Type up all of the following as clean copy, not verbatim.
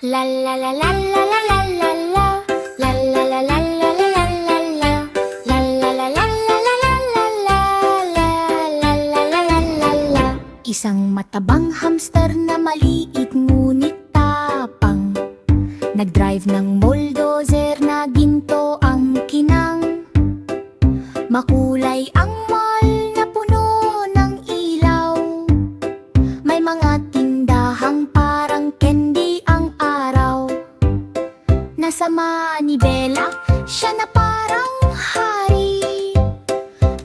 La la la la la la la la la. La la la la la la la la la. La la la la la la la la la. La la la la la la. Isang matabang hamster na maliit ngunit tapang, nagdrive ng bulldozer na ginto ang kinang. Makulay ang mall na puno ng ilaw, may mga tindahang parang candy ang araw. Nasa manibela, siya na parang hari,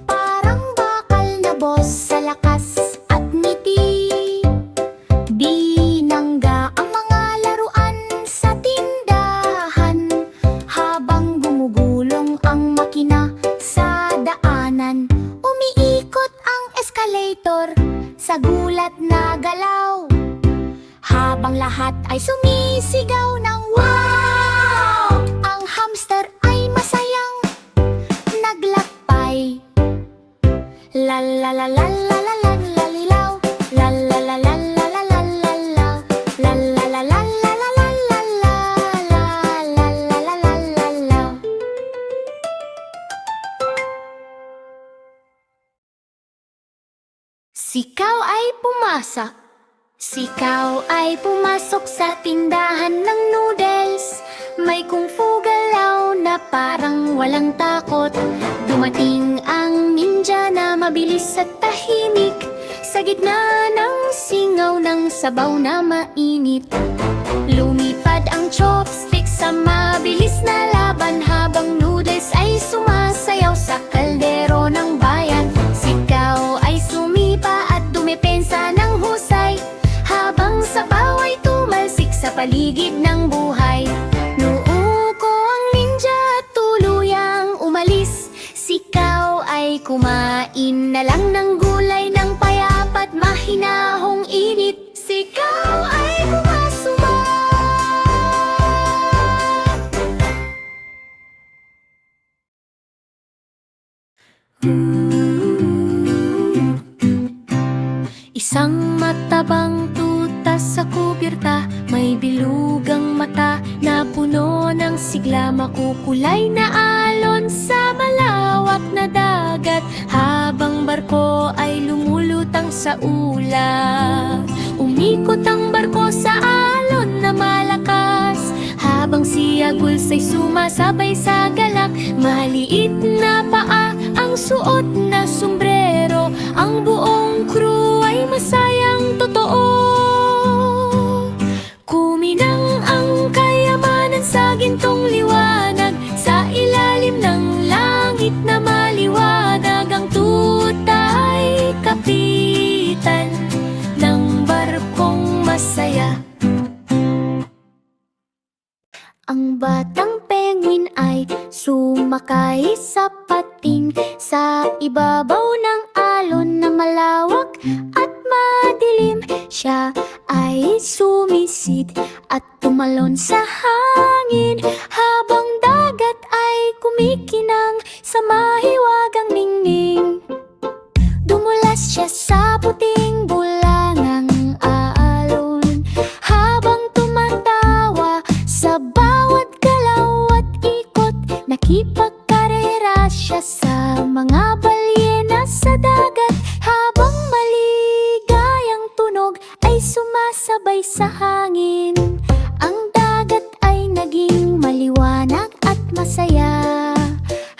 parang bakal na boss sa lakas at ngiti. Binangga ang mga laruan sa tindahan, habang gumugulong ang makina sa daanan. Umiikot ang escalator sa gulat na galaw, habang lahat ay sumisigaw ng wow! Ang hamster ay masayang naglakbay. La la la la la la la la lilaw. La la la la la la la la la. La la la la la la la la la. La la la la la la. Sikaw ay pumasa. Sikaw ay pumasok sa tindahan ng noodles. May kung fu galaw na parang walang takot. Dumating ang ninja na mabilis at tahimik, sa gitna ng singaw ng sabaw na mainit. Lumipad ang chopstick sa mabilis na laban, habang noodles ay sumasayaw sa kaldero ng bayan. Sikaw ay sumipa at dumepensa ng husay, habang sabaw ay tumalsik sa paligid ng buhay. Nuuko ang ninja at tuluyang umalis. Sikaw ay kumain na lang ng gulay ng payapa at mahinahong init. Sikaw ay kumasuma. Isang matabang tuta sa kubirta, may bilugang mata na puno ng sigla. Makukulay na alon sa malawak na dagat, habang barko ay lumulutang sa ulap. Umikot ang barko sa alon na malakas, habang si Aguls ay sumasabay sa galak. Maliit na paa ang suot na sombrero, ang buong crew ay masayang totoo. Kuminang ang kayamanan sa gintong liwanag, sa ilalim ng langit na maliwanag. Ang tuta ay kapitan ng barkong masaya. Ang batang penguin ay sumakay sa pating, sa ibabaw ng alon na malawak at madilim. Siya ay sumisid at tumalon sa hangin, habang dagat ay kumikinang sa mahiwagang ningning. Dumulas siya sa puting bulangang alon, habang tumatawa sa bawat galaw at ikot. Nakipagkarera siya sa mga balyena sa dagat, habang maligayang tunog ay sumasabay sa hangin. Ang dagat ay naging maliwanag at masaya,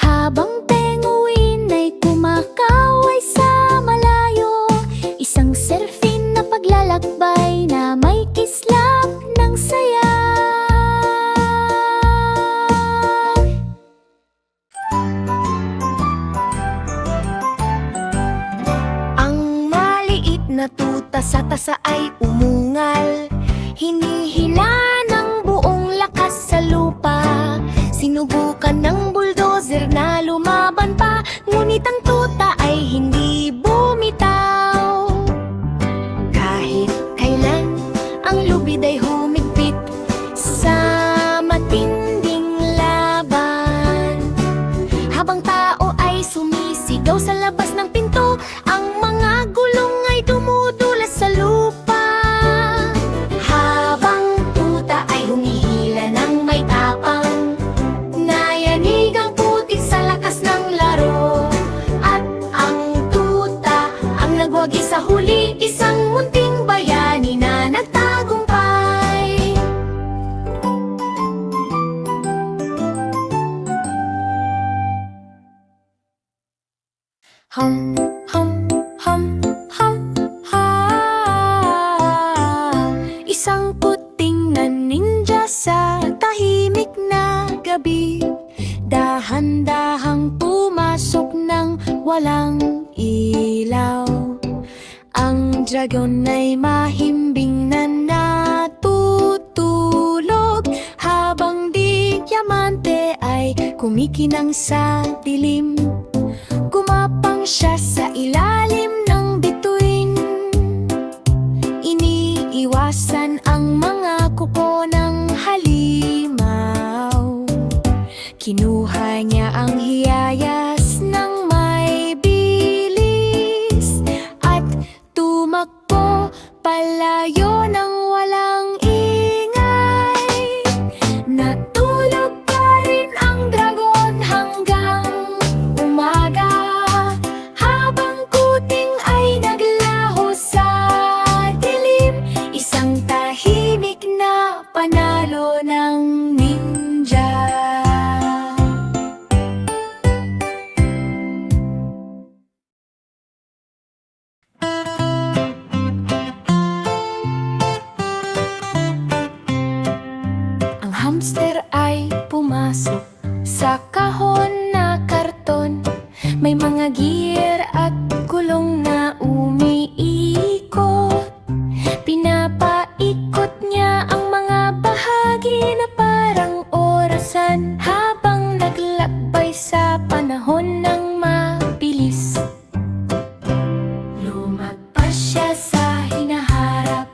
habang penguin ay Hum, hum, hum, hum, ha. Isang puting na ninja sa tahimik na gabi, dahan-dahang pumasok ng walang ilaw. Ang dragon ay mahimbing na natutulog, habang diamante ay kumikinang sa dilim. Gumapang siya sa ilalim ng bituin, iniiwasan ang mga kuko ng halimaw. Kinuha niya ang hiyayas ng may bilis at tumakbo palayo ng walang ingay. Natulog pa rin ang dragon hanggang umaga, habang kuting ay naglaho sa dilim. Isang tahimik na panalo ng ninja. Ang hamster ay pumasok sa kahon na karton. May mga gear at gulong na umiikot. Pinapaikot niya ang mga bahagi na parang orasan, habang naglakbay sa panahon ng mabilis. Lumagpas siya sa hinaharap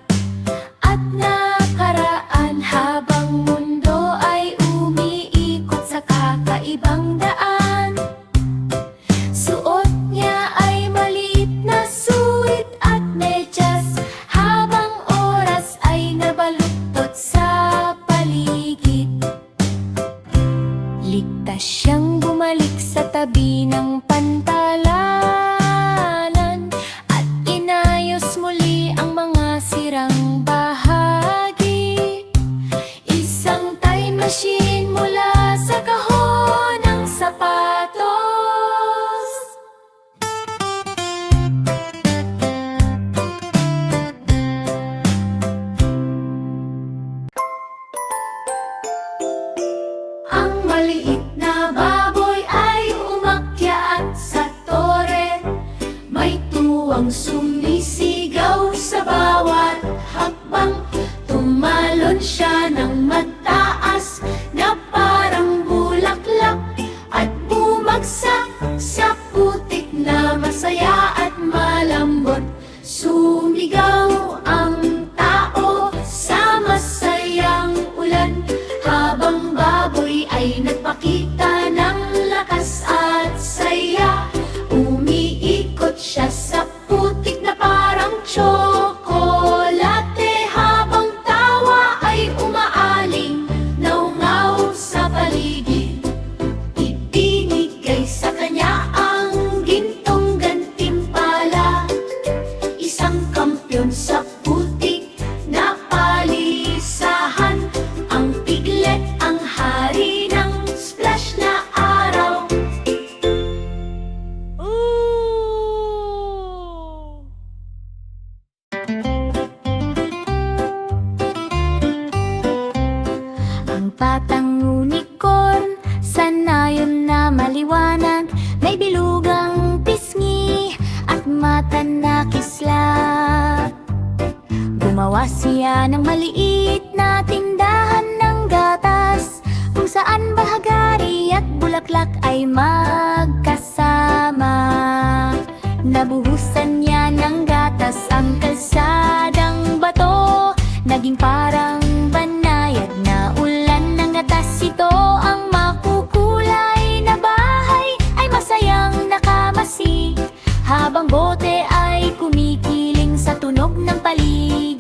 at nakaraan, habang mundo ay umiikot sa kakaibang daan. Suot niya ay maliit na suit at medyas, habang oras ay nabaluktot sa paligid. Ligtas siyang bumalik sa tabi ng pantalan at inayos muli ang mga sirang bahagi. Isang time machine mula sa kahon ng sapatos. Ang maliit na baboy ay umakyat sa tore, may tuwang sumisigaw sa bawat hakbang. Tumalon siya ng mataas na parang bulaklak at bumagsak sa putik na masaya at malambot. Sumigaw ang tao sa masayang ulan, habang baboy ay nagpakita ng lakas at saya. Umiikot siya sa putik na parang tsokolate, habang tawa ay umaaling naungaw sa paligid. Ibinigay sa kanya ang gintong gantimpala, isang kampyon sa putik na palisahan. Ang piglet ang hari ng splash na araw. Ang batang unicorn, sanayon na maliwanag, may bilugang pisngi at mata na kislap. Gumawa siya ng maliit na tindahan ng gatas, kung saan bahagari at bulaklak ay magkasama. Nabuhusan niya ng gatas ang kalsadang bato, naging parang banayad na ulan ng gatas ito. Ang makukulay na bahay ay masayang nakamasi, habang bote ay kumikiling sa tunog ng paligid.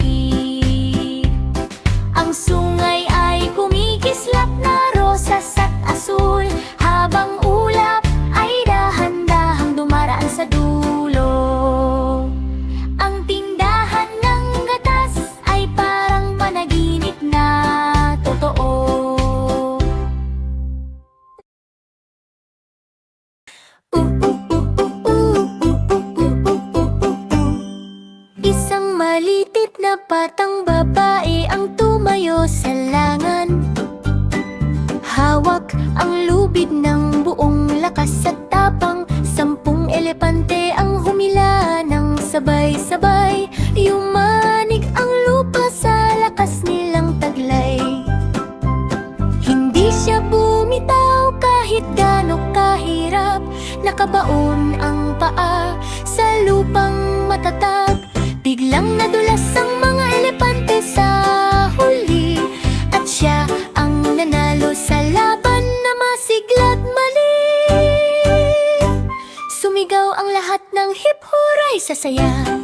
na batang babae ang tumayo sa langan. Hawak ang lubid ng buong lakas at tapang. 10 elepante ang humila ng sabay-sabay. Yumanig ang lupa sa lakas nilang taglay. Hindi siya bumitaw kahit gaano kahirap. Nakabaon ang paa sa lupang matatag. Biglang nadulas ang mga elepante sa huli, at siya ang nanalo sa laban na masigla't mali. Sumigaw ang lahat ng hip hooray sa saya.